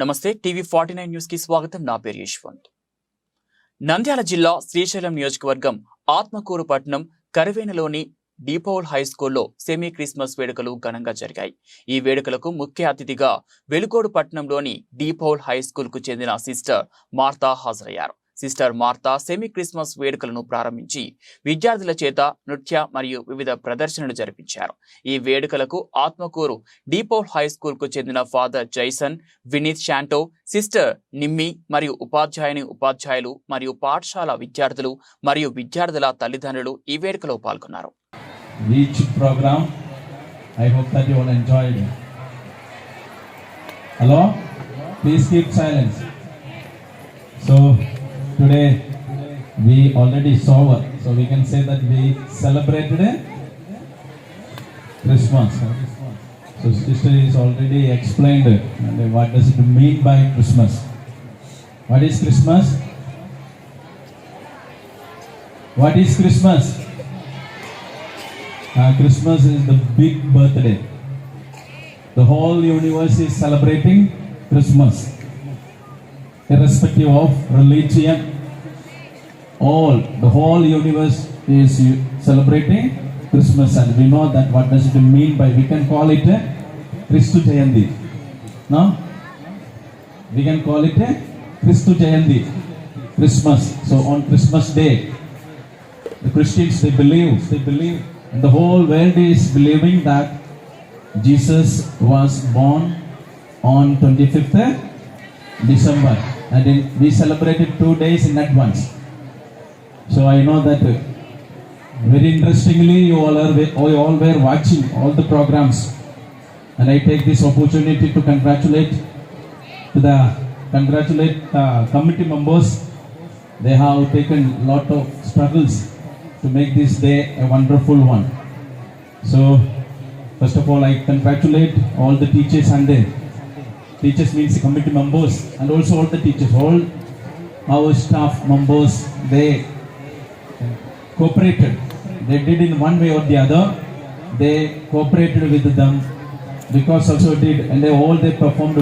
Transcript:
నమస్తే TV 49 news కి స్వాగతం. నా పేరు యశ్వంత్. నంద్యాల జిల్లా శ్రీశైలం నియోజకవర్గం ఆత్మకూరు పట్టణం కరివేనలోని డీపౌల్ హై స్కూల్లో సెమీ క్రిస్మస్ వేడుకలు ఘనంగా జరిగాయి. ఈ వేడుకలకు ముఖ్య అతిథిగా వెలుగోడు పట్టణంలోని డీపౌల్ హై స్కూల్ కు చెందిన సిస్టర్ మార్తా హాజరయ్యారు. సిస్టర్ మార్తా సెమీ క్రిస్మస్ వేడుకలను ప్రారంభించి విద్యార్థుల చేత నృత్య మరియు వివిధ ప్రదర్శనలు జరిపించారు. ఈ వేడుకలకు ఆత్మకూరు డీపౌల్ హై స్కూల్ కు చెందిన father Jason, Vineeth Shanto, sister Nimmi మరియు ఉపాధ్యాయులు మరియు పాఠశాల విద్యార్థులు మరియు విద్యార్థుల తల్లిదండ్రులు ఈ వేడుకలో పాల్గొన్నారు. Each program, I hope that you all enjoyed. Hello? Please keep silence. So today we already sober, so we can say that we celebrated Christmas. So sister is already explained what does it mean by Christmas. What is Christmas? What is Christmas? Christmas is the big birthday. The whole universe is celebrating Christmas. Irrespective of religion, the whole universe is celebrating Christmas, and we know that what does it mean by, we can call it a Christu Jayanti. No? We can call it a Christu Jayanti, Christmas. So on Christmas Day, the Christians, they believe, and the whole world is believing that Jesus was born on 25th December, and we celebrated 2 days in advance. So I know that very interestingly you all were watching all the programs, and I take this opportunity to congratulate committee members. They have taken lot of struggles to make this day a wonderful one. So first of all, I congratulate all the teachers, and the teachers means the committee members, and also all the teachers, all our staff members. They cooperated. They did in one way or the other. They cooperated with them, because also did, and they performed.